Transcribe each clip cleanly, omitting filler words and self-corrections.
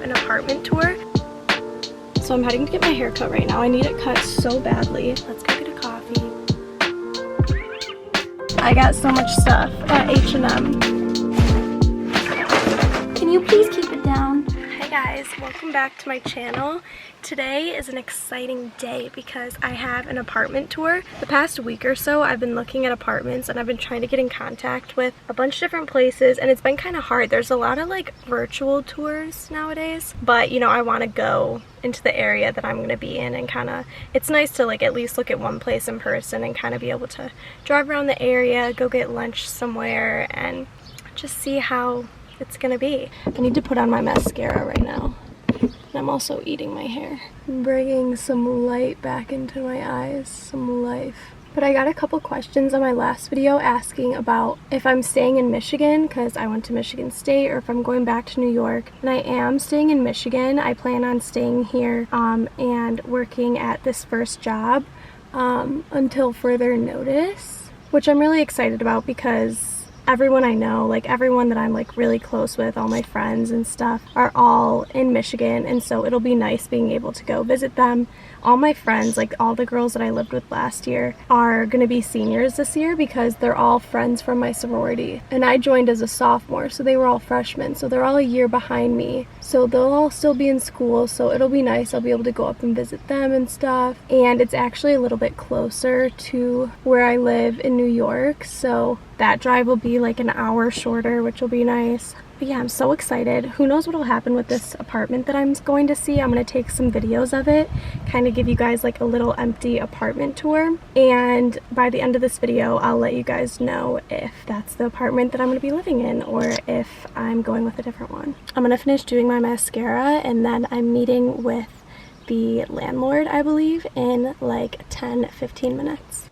an apartment tour. So I'm heading to get my hair cut right now. I need it cut so badly. Let's go get a coffee. I got so much stuff at H&M. Can you please keep it down? Hey guys, welcome back to my channel. Today is an exciting day because I have an apartment tour. The past week or so I've been looking at apartments and I've been trying to get in contact with a bunch of different places, and it's been kind of hard. There's a lot of like virtual tours nowadays, but you know, I want to go into the area that I'm going to be in, and kind of, it's nice to like at least look at one place in person and kind of be able to drive around the area, go get lunch somewhere, and just see how it's gonna be. I need to put on my mascara right now. And I'm also eating my hair. I'm bringing some light back into my eyes, some life. But I got a couple questions on my last video asking about if I'm staying in Michigan because I went to Michigan State, or if I'm going back to New York. And I am staying in Michigan. I plan on staying here and working at this first job until further notice, which I'm really excited about because everyone I know, like everyone that I'm like really close with, all my friends and stuff, are all in Michigan, and so it'll be nice being able to go visit them. All my friends, like all the girls that I lived with last year, are gonna be seniors this year because they're all friends from my sorority. And I joined as a sophomore, so they were all freshmen, so they're all a year behind me. So they'll all still be in school, so it'll be nice. I'll be able to go up and visit them and stuff. And it's actually a little bit closer to where I live in New York, so that drive will be like an hour shorter, which will be nice. But yeah, I'm so excited. Who knows what will happen with this apartment that I'm going to see. I'm going to take some videos of it, kind of give you guys like a little empty apartment tour. And by the end of this video, I'll let you guys know if that's the apartment that I'm going to be living in or if I'm going with a different one. I'm going to finish doing my mascara, and then I'm meeting with the landlord, I believe, in like 10-15 minutes.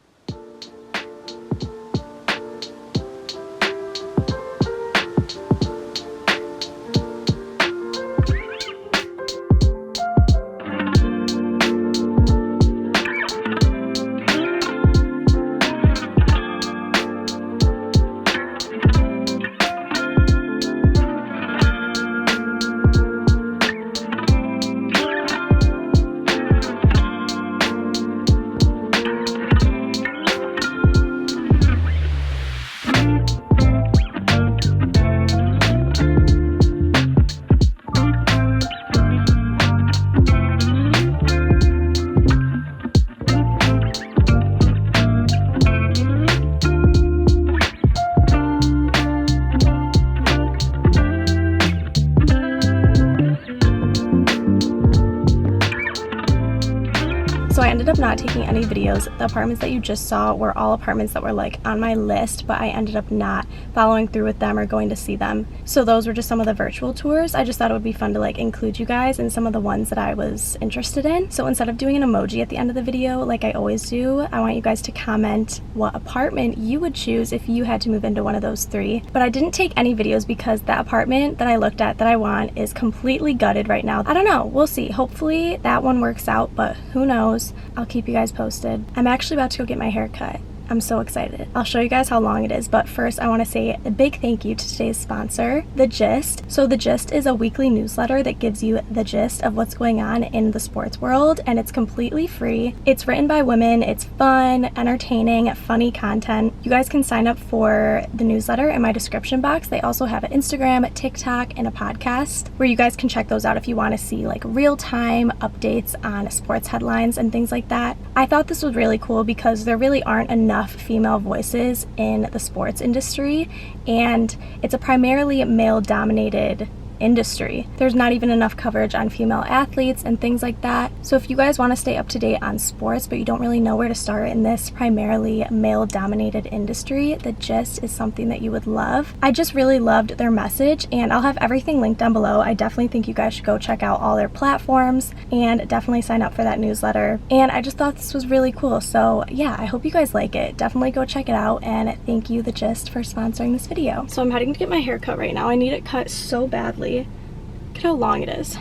So I ended up not taking any videos. The apartments that you just saw were all apartments that were like on my list, but I ended up not following through with them or going to see them. So those were just some of the virtual tours. I just thought it would be fun to like include you guys in some of the ones that I was interested in. So instead of doing an emoji at the end of the video like I always do, I want you guys to comment what apartment you would choose if you had to move into one of those three. But I didn't take any videos because that apartment that I looked at that I want is completely gutted right now. I don't know, we'll see. Hopefully that one works out, but who knows? I'll keep you guys posted. I'm actually about to go get my hair cut. I'm so excited. I'll show you guys how long it is, but first I want to say a big thank you to today's sponsor, The Gist. So The Gist is a weekly newsletter that gives you the gist of what's going on in the sports world, and it's completely free. It's written by women, it's fun, entertaining, funny content. You guys can sign up for the newsletter in my description box. They also have an Instagram, TikTok, and a podcast where you guys can check those out if you want to see like real-time updates on sports headlines and things like that. I thought this was really cool because there really aren't enough female voices in the sports industry, and it's a primarily male-dominated industry. There's not even enough coverage on female athletes and things like that. So if you guys want to stay up to date on sports but you don't really know where to start in this primarily male-dominated industry, The Gist is something that you would love. I just really loved their message, and I'll have everything linked down below. I definitely think you guys should go check out all their platforms and definitely sign up for that newsletter. And I just thought this was really cool. So yeah, I hope you guys like it. Definitely go check it out, and thank you, The Gist, for sponsoring this video. So I'm heading to get my hair cut right now. I need it cut so badly. Look at how long it is.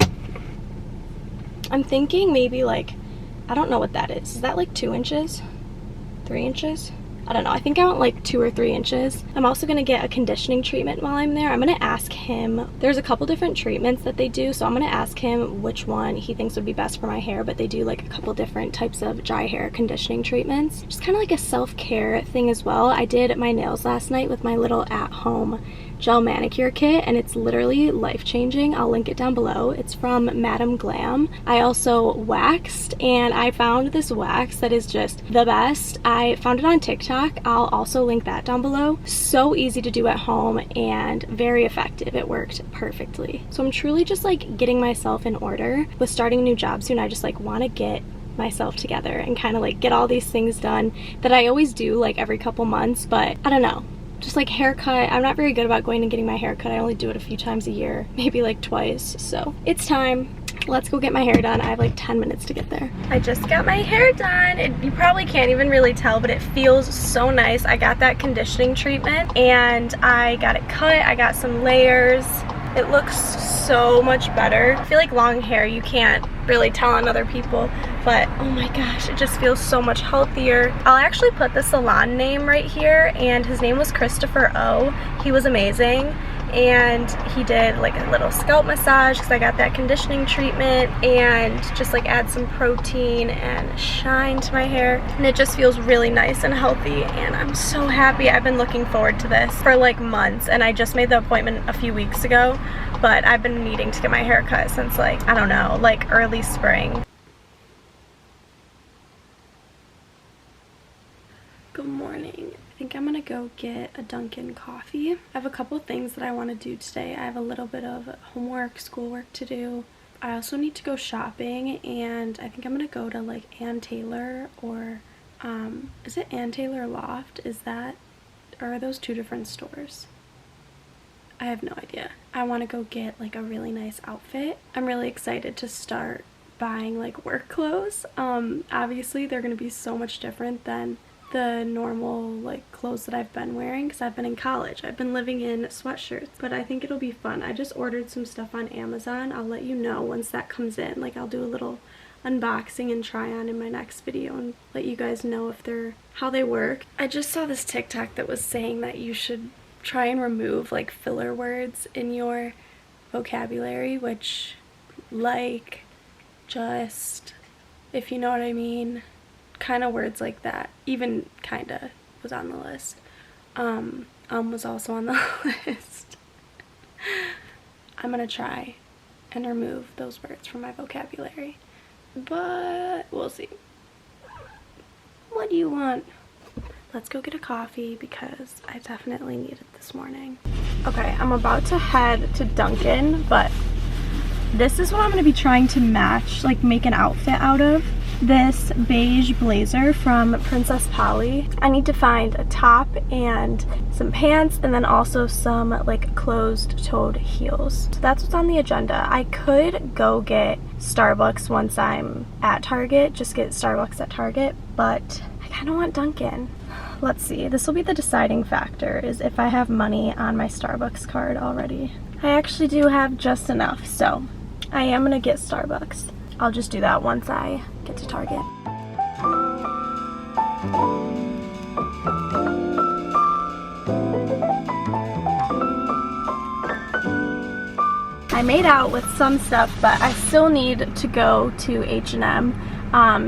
I'm thinking maybe like, I don't know what that is. Is that like 2 inches? 3 inches? I don't know, I think I want like 2 or 3 inches. I'm also gonna get a conditioning treatment while I'm there. I'm gonna ask him, there's a couple different treatments that they do, so I'm gonna ask him which one he thinks would be best for my hair, but they do like a couple different types of dry hair conditioning treatments. Just kind of like a self-care thing as well. I did my nails last night with my little at-home gel manicure kit, and it's literally life-changing. I'll link it down below. It's from Madam Glam. I also waxed, and I found this wax that is just the best. I found it on TikTok. I'll also link that down below. So easy to do at home and very effective. It worked perfectly. So I'm truly just like getting myself in order. With starting a new job soon, I just like want to get myself together and kind of like get all these things done that I always do like every couple months, but I don't know. Just like haircut, I'm not very good about going and getting my hair cut. I only do it a few times a year, maybe like twice. So it's time. Let's go get my hair done. I have like 10 minutes to get there. I just got my hair done. You probably can't even really tell, but it feels so nice. I got that conditioning treatment and I got it cut. I got some layers. It looks so much better. I feel like long hair, you can't really tell on other people, but oh my gosh, it just feels so much healthier. I'll actually put the salon name right here, and his name was Christopher O. He was amazing, and he did like a little scalp massage because I got that conditioning treatment, and just like add some protein and shine to my hair, and it just feels really nice and healthy, and I'm so happy. I've been looking forward to this for like months, and I just made the appointment a few weeks ago, but I've been needing to get my hair cut since like, I don't know, like early spring. Good morning. I think I'm gonna go get a Dunkin' coffee. I have a couple things that I want to do today. I have a little bit of homework, schoolwork to do. I also need to go shopping, and I think I'm gonna go to like Ann Taylor or is it Ann Taylor Loft? Or are those 2 different stores? I have no idea. I want to go get like a really nice outfit. I'm really excited to start buying like work clothes. Obviously they're gonna be so much different than the normal like clothes that I've been wearing because I've been in college. I've been living in sweatshirts, but I think it'll be fun. I just ordered some stuff on Amazon. I'll let you know once that comes in. Like I'll do a little unboxing and try on in my next video and let you guys know if how they work. I just saw this TikTok that was saying that you should try and remove like filler words in your vocabulary, which like, just, if you know what I mean, kind of words like that. Even kinda was on the list. Was also on the list. I'm gonna try and remove those words from my vocabulary, but we'll see. What do you want? Let's go get a coffee because I definitely need it this morning. Okay, I'm about to head to Dunkin', but this is what I'm going to be trying to match, like make an outfit out of. This beige blazer from Princess Polly. I need to find a top and some pants, and then also some like closed-toed heels. So that's what's on the agenda. I could go get Starbucks once I'm at Target, just get Starbucks at Target, but I kind of want Dunkin'. Let's see, this will be the deciding factor, is if I have money on my Starbucks card already. I actually do have just enough, so I am gonna get Starbucks. I'll just do that once I get to Target. I made out with some stuff, but I still need to go to H&M.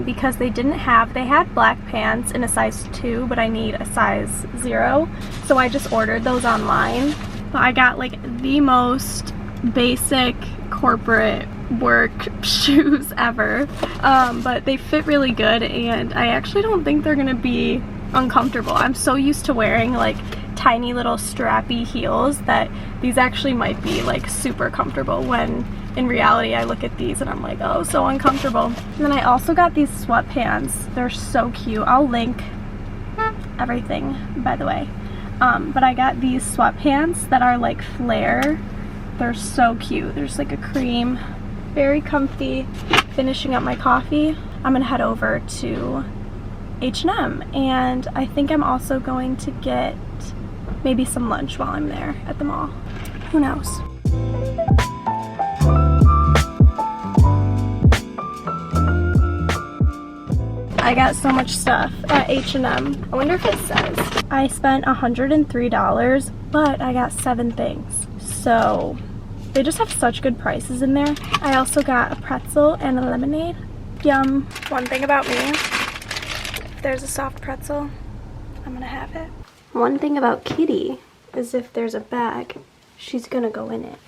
Because they had black pants in a size 2, but I need a size 0, so I just ordered those online. But I got like the most basic corporate work shoes ever, but they fit really good, and I actually don't think they're gonna be uncomfortable. I'm so used to wearing like tiny little strappy heels that these actually might be like super comfortable, when in reality I look at these and I'm like, oh, so uncomfortable. And then I also got these sweatpants. They're so cute. I'll link everything, by the way. But I got these sweatpants that are like flare. They're so cute. There's like a cream, very comfy. Finishing up my coffee, I'm gonna head over to H&M, and I think I'm also going to get maybe some lunch while I'm there at the mall. Who knows? I got so much stuff at H&M. I wonder if it says. I spent $103, but I got 7 things. So they just have such good prices in there. I also got a pretzel and a lemonade. Yum. One thing about me, if there's a soft pretzel, I'm gonna have it. One thing about Kitty is if there's a bag, she's gonna go in it.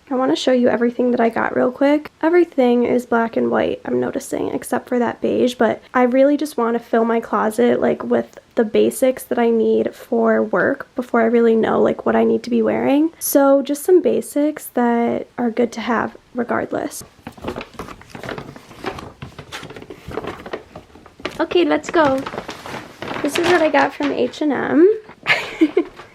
I want to show you everything that I got real quick. Everything is black and white, I'm noticing, except for that beige, but I really just want to fill my closet like with the basics that I need for work before I really know like what I need to be wearing. So just some basics that are good to have regardless. Okay, let's go. This is what I got from H&M.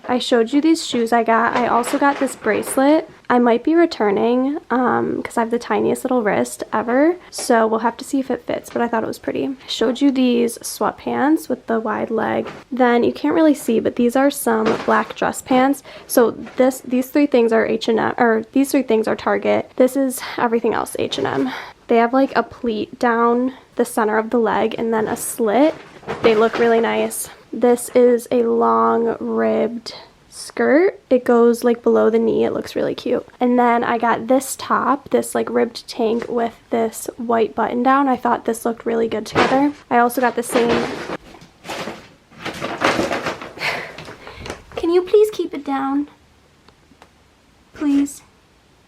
I showed you these shoes I got. I also got this bracelet. I might be returning because I have the tiniest little wrist ever, so we'll have to see if it fits, but I thought it was pretty. I showed you these sweatpants with the wide leg. Then you can't really see, but these are some black dress pants. So these 3 things are H&M, or these 3 things are Target. This is everything else H&M. They have like a pleat down the center of the leg and then a slit. They look really nice. This is a long ribbed skirt. It goes like below the knee. It looks really cute. And then I got this top, this like ribbed tank with this white button down. I thought this looked really good together. I also got the same. Can you please keep it down? Please.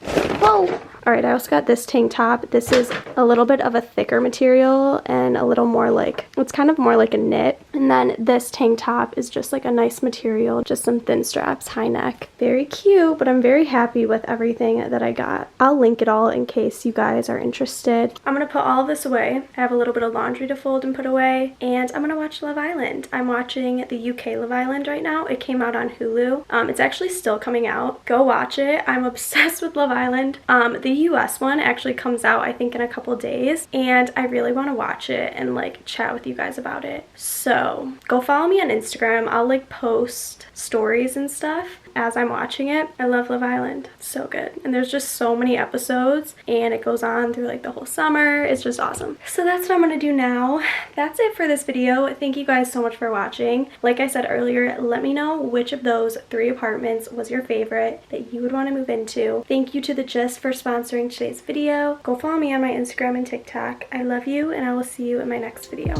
Whoa! Alright, I also got this tank top. This is a little bit of a thicker material and a little more like, it's kind of more like a knit. And then this tank top is just like a nice material, just some thin straps, high neck. Very cute, but I'm very happy with everything that I got. I'll link it all in case you guys are interested. I'm gonna put all of this away. I have a little bit of laundry to fold and put away, and I'm gonna watch Love Island. I'm watching the UK Love Island right now. It came out on Hulu. It's actually still coming out. Go watch it. I'm obsessed with Love Island. The US one actually comes out I think in a couple days, and I really want to watch it and like chat with you guys about it. So go follow me on Instagram. I'll like post stories and stuff as I'm watching it. I love Love Island. It's so good. And there's just so many episodes and it goes on through like the whole summer. It's just awesome. So that's what I'm gonna do now. That's it for this video. Thank you guys so much for watching. Like I said earlier, let me know which of those 3 apartments was your favorite that you would want to move into. Thank you to The Gist for sponsoring today's video. Go follow me on my Instagram and TikTok. I love you, and I will see you in my next video.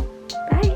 Bye!